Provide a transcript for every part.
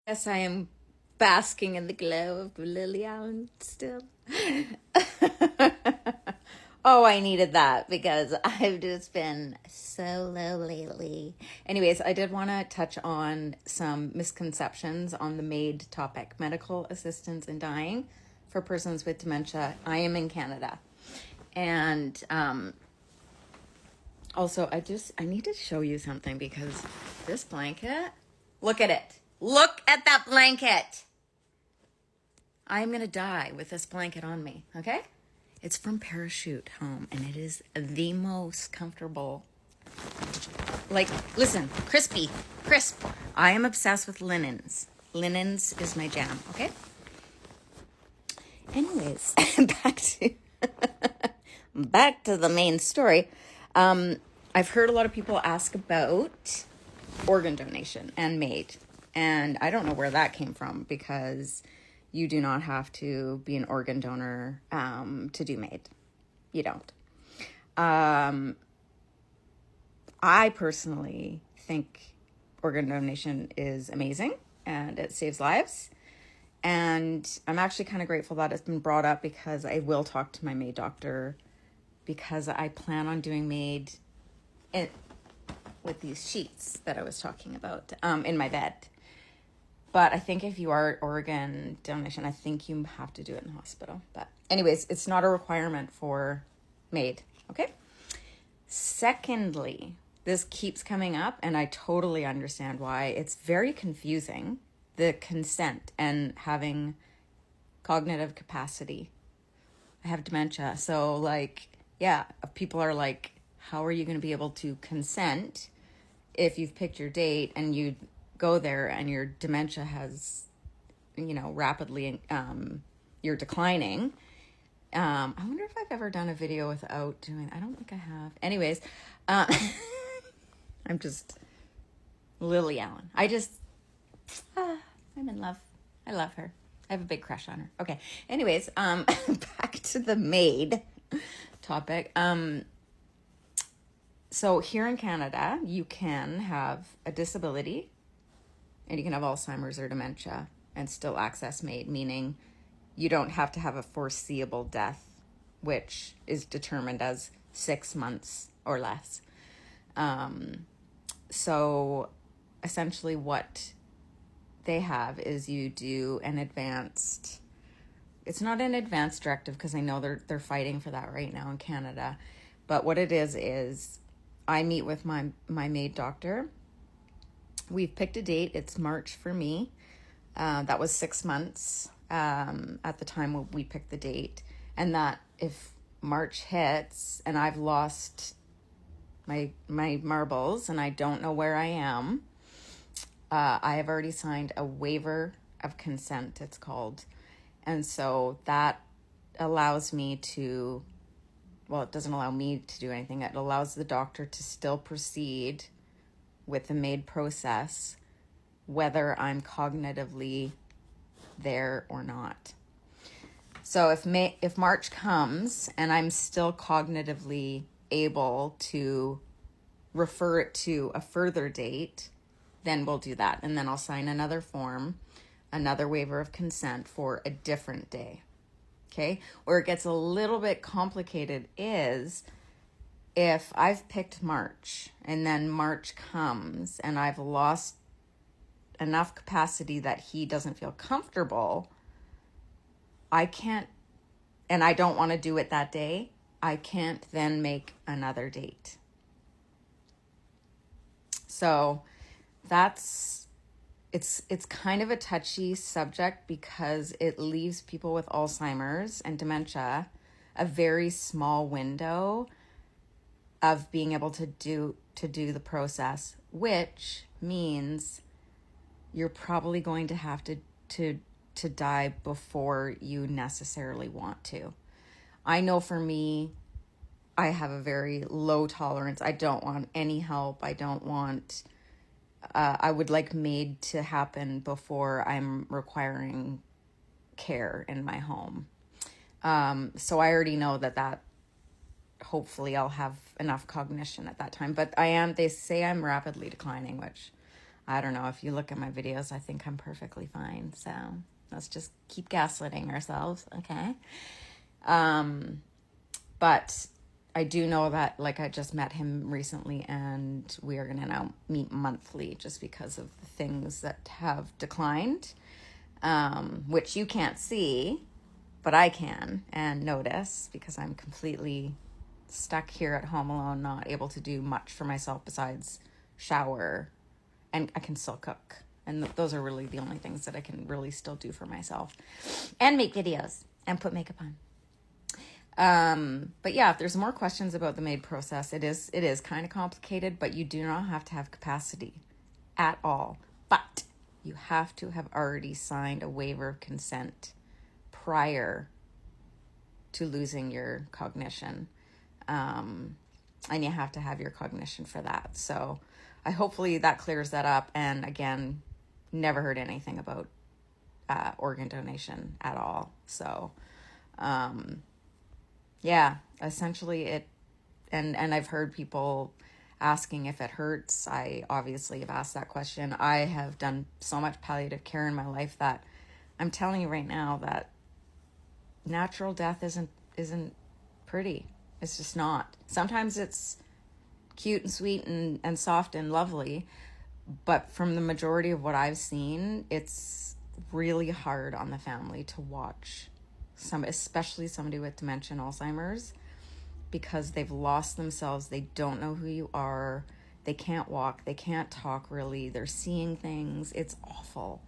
Yes, I am basking in the glow of Lily Allen still. Oh, I needed that because I've just been so low lately. Anyways, I did want to touch on some misconceptions on the MAID topic, medical assistance in dying for persons with dementia. I am in Canada. And also, I need to show you something because this blanket, look at it. Look at that blanket. I'm going to die with this blanket on me, okay? It's from Parachute Home, and it is the most comfortable. Like, listen, crispy, crisp. I am obsessed with linens. Linens is my jam, okay? Anyways, back to the main story. I've heard a lot of people ask about organ donation and MAID. And I don't know where that came from because you do not have to be an organ donor to do MAID. You don't. I personally think organ donation is amazing and it saves lives. And I'm actually kind of grateful that it's been brought up because I will talk to my MAID doctor because I plan on doing MAID with these sheets that I was talking about in my bed. But I think if you are organ donation, I think you have to do it in the hospital. But anyways, it's not a requirement for MAID, okay? Secondly, this keeps coming up, and I totally understand why. It's very confusing, the consent and having cognitive capacity. I have dementia, so people are like, how are you going to be able to consent if you've picked your date and you go there and your dementia has, rapidly, you're declining. I wonder if I've ever done a video without doing, I don't think I have. Anyways, I'm just Lily Allen. I'm in love. I love her. I have a big crush on her. Okay. Anyways, back to the MAID topic. So here in Canada, you can have a disability and you can have Alzheimer's or dementia and still access MAID, meaning you don't have to have a foreseeable death, which is determined as 6 months or less. So essentially what they have is you do an advanced, it's not an advanced directive because I know they're fighting for that right now in Canada. But what it is I meet with my MAID doctor. We've picked a date. It's March for me. That was 6 months at the time when we picked the date. And that if March hits and I've lost my marbles and I don't know where I am, I have already signed a waiver of consent, it's called. And so that allows me to, well, it doesn't allow me to do anything. It allows the doctor to still proceed with the MAID process, whether I'm cognitively there or not. So if March comes and I'm still cognitively able to refer it to a further date, then we'll do that. And then I'll sign another form, another waiver of consent for a different day. Okay? Where it gets a little bit complicated is if I've picked March and then March comes and I've lost enough capacity that he doesn't feel comfortable, I can't, and I don't want to do it that day, I can't then make another date. So it's kind of a touchy subject because it leaves people with Alzheimer's and dementia a very small window of being able to do the process, which means you're probably going to have to die before you necessarily want to. I know for me, I have a very low tolerance. I don't want any help. I would like MAID to happen before I'm requiring care in my home. So I already know that hopefully I'll have enough cognition at that time. But they say I'm rapidly declining, which I don't know. If you look at my videos, I think I'm perfectly fine. So let's just keep gaslighting ourselves, okay? But I do know that, like, I just met him recently, and we are going to now meet monthly just because of the things that have declined, which you can't see, but I can and notice because I'm completely stuck here at home alone, not able to do much for myself besides shower, and I can still cook. And those are really the only things that I can really still do for myself, and make videos and put makeup on. But yeah, if there's more questions about the MAID process, it is kind of complicated, but you do not have to have capacity at all. But you have to have already signed a waiver of consent prior to losing your cognition. And you have to have your cognition for that. So hopefully that clears that up. And again, never heard anything about organ donation at all. So, yeah, essentially it, and I've heard people asking if it hurts. I obviously have asked that question. I have done so much palliative care in my life that I'm telling you right now that natural death isn't pretty. It's just not. Sometimes it's cute and sweet and soft and lovely, but from the majority of what I've seen, it's really hard on the family to watch especially somebody with dementia and Alzheimer's, because they've lost themselves. They don't know who you are. They can't walk. They can't talk really. They're seeing things. It's awful.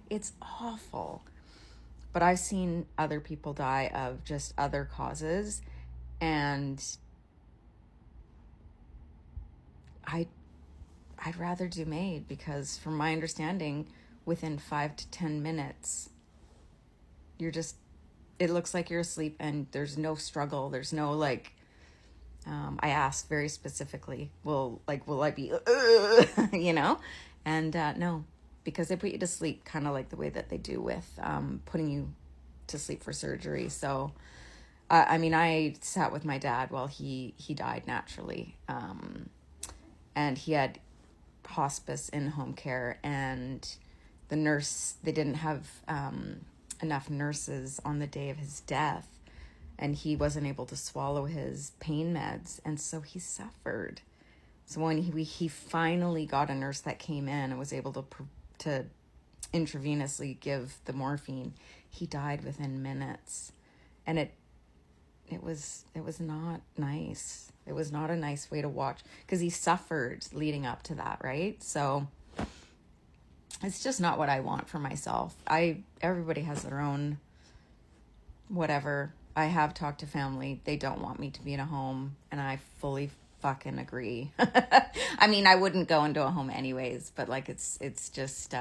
It's awful. But I've seen other people die of just other causes, and I'd rather do MAID, because from my understanding, within 5 to 10 minutes, it looks like you're asleep and there's no struggle. There's no I asked very specifically, will I be, and no, because they put you to sleep kind of like the way that they do with putting you to sleep for surgery. So, I sat with my dad while he died naturally. And he had hospice in home care, and they didn't have enough nurses on the day of his death, and he wasn't able to swallow his pain meds, and so he suffered. So when he finally got a nurse that came in and was able to intravenously give the morphine, he died within minutes, and it was not nice. It was not a nice way to watch, because he suffered leading up to that, right? So it's just not what I want for myself. Everybody has their own whatever. I have talked to family. They don't want me to be in a home, and I fully fucking agree. I wouldn't go into a home anyways, but it's just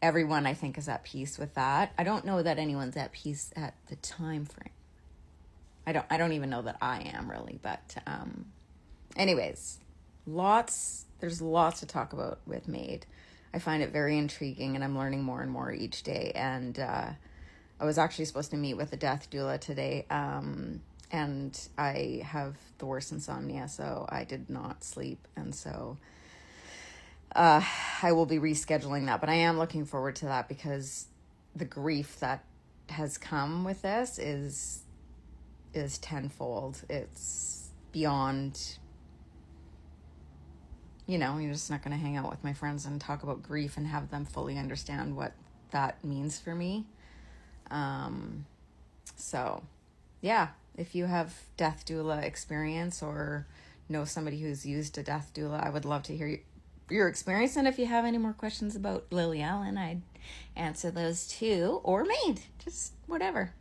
everyone, I think, is at peace with that. I don't know that anyone's at peace at the time frame. I don't even know that I am really, but anyways, there's lots to talk about with MAID. I find it very intriguing, and I'm learning more and more each day. And I was actually supposed to meet with a death doula today, and I have the worst insomnia, so I did not sleep, and so I will be rescheduling that. But I am looking forward to that, because the grief that has come with this is tenfold. It's beyond, you're just not going to hang out with my friends and talk about grief and have them fully understand what that means for me. So yeah, if you have death doula experience or know somebody who's used a death doula, I would love to hear your experience. And if you have any more questions about Lily Allen, I'd answer those too, or MAID, just whatever.